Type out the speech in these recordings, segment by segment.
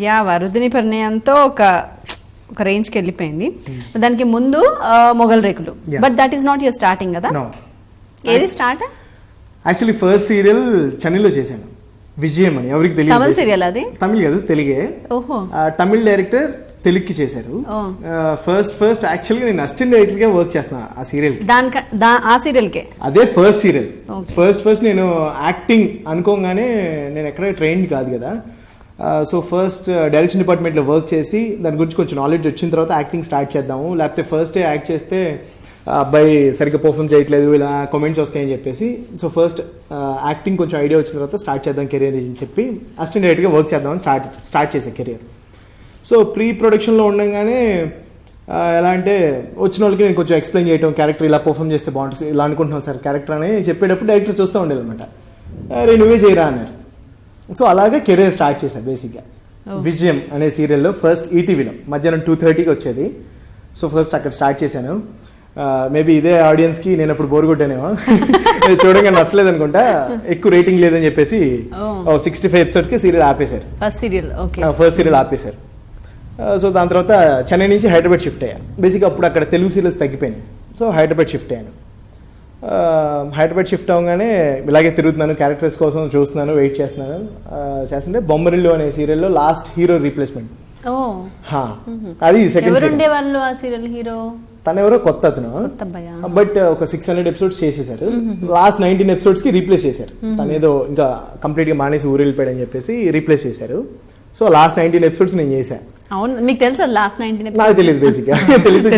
Yeah వరుదిని పరిణయంతో ఒక రేంజ్కి వెళ్ళిపోయింది. దానికి ముందు మొగల్ రేకులు, but that is not your starting కదా? ఏది స్టార్ట్? యాక్చువల్లీ ఫస్ట్ సీరియల్ చెన్నైలో చేశాను, విజయం అని. ఎవరికి తెలియదు. తమిళ సీరియల్ అది? తమిళ్ కాదు, తెలుగే. ఓహో. తమిళ్ డైరెక్టర్ తెలుగుకి చేశారు. ఫస్ట్ యాక్చువల్గా నేను అసిస్టెంట్ డైరెక్టర్ గా వర్క్ చేస్తున్నా ఆ సీరియల్. ఆ సీరియల్ కే అదే ఫస్ట్ సీరియల్. ఫస్ట్ నేను యాక్టింగ్ అనుకోగానే నేను ఎక్కడ ట్రైన్ కాదు కదా. సో ఫస్ట్ డైరెక్షన్ డిపార్ట్మెంట్లో వర్క్ చేసి దాని గురించి కొంచెం నాలెడ్జ్ వచ్చిన తర్వాత యాక్టింగ్ స్టార్ట్ చేద్దాము, లేకపోతే ఫస్ట్ డే యాక్ట్ చేస్తే అబ్బాయి సరిగ్గా పర్ఫామ్ చేయట్లేదు ఇలా కామెంట్స్ వస్తాయని చెప్పేసి, సో ఫస్ట్ యాక్టింగ్ కొంచెం ఐడియా వచ్చిన తర్వాత స్టార్ట్ చేద్దాం కెరీర్ అని చెప్పి అసిస్టెంట్ డైరెక్టర్గా వర్క్ చేద్దామని స్టార్ట్ చేసే కెరీర్. సో ప్రీ ప్రొడక్షన్లో ఉండగానే ఎలా అంటే వచ్చిన వాళ్ళకి నేను కొంచెం ఎక్స్ప్లెయిన్ చేయడం, క్యారెక్టర్ ఇలా పర్ఫామ్ చేస్తే బాగుంటుంది, ఇలా అనుకుంటున్నాం సార్ క్యారెక్టర్ అని చెప్పేటప్పుడు డైరెక్టర్ చూస్తూ ఉండేది అనమాట. అరే నువ్వే చేయరా అన్నారు. సో అలాగే కెరీర్ స్టార్ట్ చేశాను బేసిక్గా. విజయం అనే సీరియల్లో ఫస్ట్ ఈటీవీలో మధ్యాహ్నం 2:30కి వచ్చేది. సో ఫస్ట్ అక్కడ స్టార్ట్ చేశాను. మేబీ ఇదే ఆడియన్స్కి నేను అప్పుడు బోర్ కొట్టానేమో, చూడగా నచ్చలేదు అనుకుంటా, ఎక్కువ రేటింగ్ లేదని చెప్పేసి 65 ఎపిసోడ్స్కి సీరియల్ ఆపేశారు. ఫస్ట్ సీరియల్ ఆపేశారు. సో దాని తర్వాత చెన్నై నుంచి హైదరాబాద్ షిఫ్ట్ అయ్యాను. బేసిక్గా అప్పుడు అక్కడ తెలుగు సీరియల్స్ తగ్గిపోయినాయి. సో హైదరాబాద్ షిఫ్ట్ అయ్యాను. హైదరాబాద్ షిఫ్ట్ అవగానే ఇలాగే తిరుగుతున్నాను, క్యారెక్టర్స్ కోసం చూస్తున్నాను, వెయిట్ చేస్తున్నాను. చేస్తుంటే బొమ్మరిల్లు అనే సీరియల్లో లాస్ట్ హీరో రీప్లేస్మెంట్. అది సెకండ్ హీరో. తను ఎవరో కొత్త అతను, బట్ ఒక 600 ఎపిసోడ్స్ చేసేసారు. లాస్ట్ 19 ఎపిసోడ్స్ కి రీప్లేస్ చేశారు. తనేదో ఇంకా కంప్లీట్ గా మానేసి ఊరు వెళ్ళిపోయాడు అని చెప్పేసి రీప్లేస్ చేశారు. సో లాస్ట్ 19 ఎపిసోడ్స్ నేను చేశాను. అవును, మీకు తెలుసా లాస్ట్ 19? నాకు తెలియదు బేసిక్గా. తెలియదు.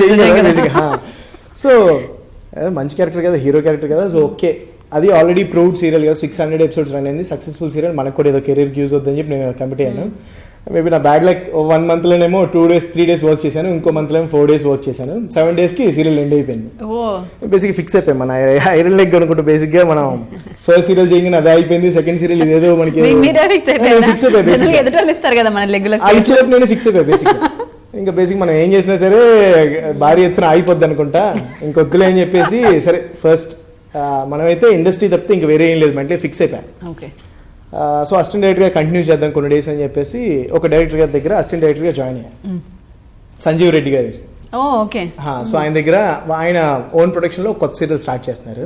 సో మంచి క్యారెక్టర్ కదా, హీరో క్యారెక్టర్ కదా, సో ఓకే. అది ఆల్రెడీ ప్రూవ్డ్ సీరియల్ కదా, 600 ఎపిసోడ్స్ రన్ అయింది, సక్సెస్ఫుల్ సీరియల్. మనకు కూడా ఏదో కెరీర్కి యూజ్ అవుతుందని చెప్పి నేను కమిట్ అయ్యాను. మేబీ నా bad luck 1 monthలోనేమో 2 days 3 days work చేశాను, ఇంకో మంత్లో 4 days వర్క్ చేశాను. 7 daysకి సీరియల్ ఎండ్ అయిపోయింది. బేసిక్గా ఫిక్స్ అయిపోయాం మన ఐరన్ లెగ్ అనుకుంటూ. బేసిక్గా మనం ఫస్ట్ సీరియల్ చేయగానే అదే అయిపోయింది, సెకండ్ సీరియల్ ఇదేదో మనకి ఫిక్స్ అయిపోయాయి. నేను ఫిక్స్ అయిపోయాయి బేసిక్గా. ఇంకా బేసిక్ మనం ఏం చేసినా సరే భారీ ఎత్తున ఆగిపోద్ది అనుకుంటా, ఇంకొద్దులే అని చెప్పేసి సరే ఫస్ట్ మనమైతే ఇండస్ట్రీ తప్పితే ఇంకా వేరే ఏం లేదు, అంటే ఫిక్స్ అయిపోయాను. సో అసిస్టెంట్ డైరెక్టర్గా కంటిన్యూ చేద్దాం కొన్ని డేస్ అని చెప్పేసి ఒక డైరెక్టర్ గారి దగ్గర అసిస్టెంట్ డైరెక్టర్గా జాయిన్ అయ్యాను, సంజీవ్ రెడ్డి గారి. సో ఆయన దగ్గర ఆయన ఓన్ ప్రొడక్షన్లో కొత్త సీరియల్ స్టార్ట్ చేస్తున్నారు.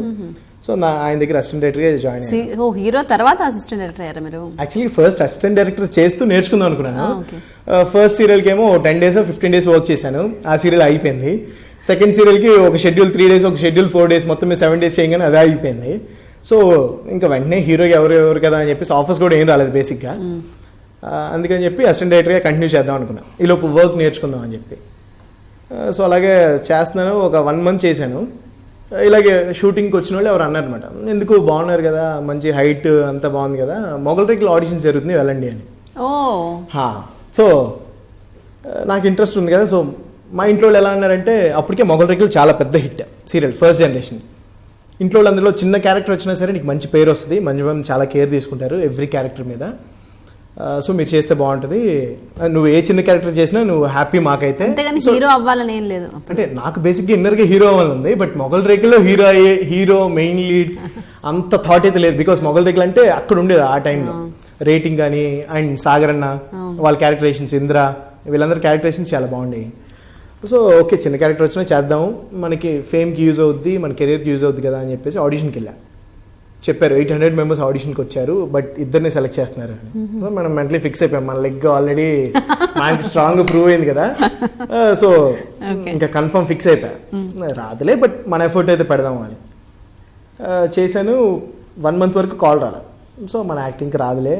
సో ఆయన దగ్గర అసిస్టెంట్ డైరెక్టర్గా జాయిన్ అయ్యాను. హీరో తర్వాత అసిస్టెంట్ డైరెక్టర్ అయ్యారు మీరు? యాక్చువల్లీ ఫస్ట్ అసిస్టెంట్ డైరెక్టర్ చేస్తూ నేర్చుకుందాం అనుకున్నాను. ఫస్ట్ సీరియల్కి ఏమో 10 days 15 days వర్క్ చేశాను, ఆ సీరియల్ అయిపోయింది. సెకండ్ సీరియల్కి ఒక షెడ్యూల్ 3 days, ఒక షెడ్యూల్ 4 days, మొత్తం 7 days చేయగానే అదే అయిపోయింది. సో ఇంకా వెంటనే హీరోకి ఎవరు కదా అని చెప్పేసి ఆఫర్స్ కూడా ఏం రాలేదు బేసిక్గా. అందుకని చెప్పి అసిస్టెంట్ డైరెక్టర్గా కంటిన్యూ చేద్దాం అనుకున్నాను, ఈలోపు వర్క్ నేర్చుకుందాం అని చెప్పి. సో అలాగే చేస్తున్నాను. ఒక 1 month చేశాను. ఇలాగే షూటింగ్కి వచ్చిన వాళ్ళు ఎవరు అన్నారనమాట, ఎందుకు బాగున్నారు కదా, మంచి హైట్ అంతా బాగుంది కదా, మొగల్ రేకులు ఆడిషన్స్ జరుగుతుంది వెళ్ళండి అని. సో నాకు ఇంట్రెస్ట్ ఉంది కదా. సో మా ఇంట్లో వాళ్ళు ఎలా అన్నారంటే, అప్పటికే మొగల్ రేకులు చాలా పెద్ద హిట్ సీరియల్, ఫస్ట్ జనరేషన్. ఇంట్లో వాళ్ళు అందులో చిన్న క్యారెక్టర్ వచ్చినా సరే నీకు మంచి పేరు వస్తుంది, మంచి చాలా కేర్ తీసుకుంటారు ఎవ్రీ క్యారెక్టర్ మీద. సో మీరు చేస్తే బాగుంటుంది, నువ్వు ఏ చిన్న క్యారెక్టర్ చేసినా నువ్వు హ్యాపీ. మాకైతే హీరో అవ్వాలని ఏం లేదు, అంటే నాకు బేసిక్గా ఇన్నర్గా హీరో అవ్వాలని ఉంది, బట్ మొగల్ రేకుల్లో హీరో మెయిన్ లీడ్ అంత థాట్ అయితే లేదు. బికాస్ మొగల్ రేకులు అంటే అక్కడ ఉండేది ఆ టైంలో రేటింగ్ కానీ, అండ్ సాగర్ అన్న వాళ్ళ క్యారెక్టరేషన్స్, ఇంద్ర వీళ్ళందరూ క్యారెక్టరేషన్స్ చాలా బాగుండేవి. సో ఓకే చిన్న క్యారెక్టర్ వచ్చినా చేద్దాము, మనకి ఫేమ్కి యూజ్ అవుద్ది, మన కెరీర్కి యూజ్ అవుద్ది కదా అని చెప్పేసి ఆడిషన్కి వెళ్ళా. చెప్పారు 800 members ఆడిషన్కి వచ్చారు, బట్ ఇద్దరిని సెలెక్ట్ చేస్తున్నారు. సో మనం మెంటలీ ఫిక్స్ అయిపోయాం, మన లెగ్ ఆల్రెడీ మంచి స్ట్రాంగ్ ప్రూవ్ అయింది కదా. సో ఇంకా కన్ఫర్మ్ ఫిక్స్ అయిపోయా, రాదులే బట్ మన ఎఫర్ట్ అయితే పెడదాము అని చేశాను. 1 month వరకు కాల్ రాలేదు. సో మన యాక్టింగ్కి రాదులే,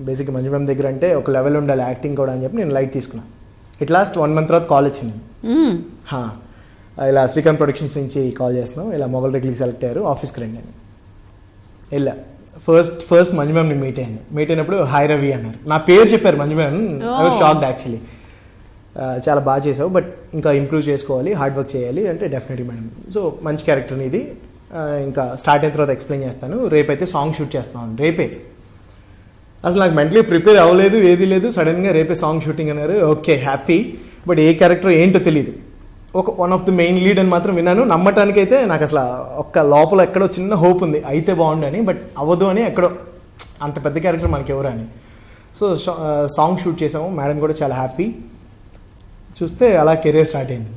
బేసిక్గా మంజు మ్యామ్ దగ్గర అంటే ఒక లెవెల్ ఉండాలి యాక్టింగ్ కూడా అని చెప్పి నేను లైట్ తీసుకున్నాను. ఇట్ లాస్ట్ 1 month తర్వాత కాల్ వచ్చింది. ఇలా శ్రీకాంత్ ప్రొడక్షన్స్ నుంచి కాల్ చేస్తున్నాం, ఇలా మొగల్ రేకులకి సెలెక్ట్ అయ్యారు, ఆఫీస్కి రండి అని వెళ్ళా. ఫస్ట్ మంజు మ్యామ్ని మీట్ అయినప్పుడు హాయ్ రవి అన్నారు, నా పేరు చెప్పారు Manju ma'am. I was shocked actually. చాలా బాగా చేసావు, బట్ ఇంకా ఇంప్రూవ్ చేసుకోవాలి, హార్డ్ వర్క్ చేయాలి అంటే డెఫినెట్లీ మేడం. సో మంచి క్యారెక్టర్ ఇది, ఇంకా స్టార్ట్ అయిన తర్వాత ఎక్స్ప్లెయిన్ చేస్తాను, రేపైతే సాంగ్ షూట్ చేస్తాను. రేపే అసలు నాకు మెంటలీ ప్రిపేర్ అవ్వలేదు, ఏది లేదు, సడన్గా రేపే సాంగ్ షూటింగ్ అన్నారు. Okay happy, but A character ఏంటో తెలియదు. One of the main lead అని మాత్రం విన్నాను. నమ్మటానికైతే నాకు అసలు ఒక్క లోపల ఎక్కడో చిన్న హోప్ ఉంది అయితే బాగుండు అని, బట్ అవ్వదు అని ఎక్కడో, అంత పెద్ద క్యారెక్టర్ మనకి ఎవరు అని. సో సాంగ్ షూట్ చేసాము, మేడం కూడా చాలా హ్యాపీ. చూస్తే అలా కెరీర్ స్టార్ట్ అయింది.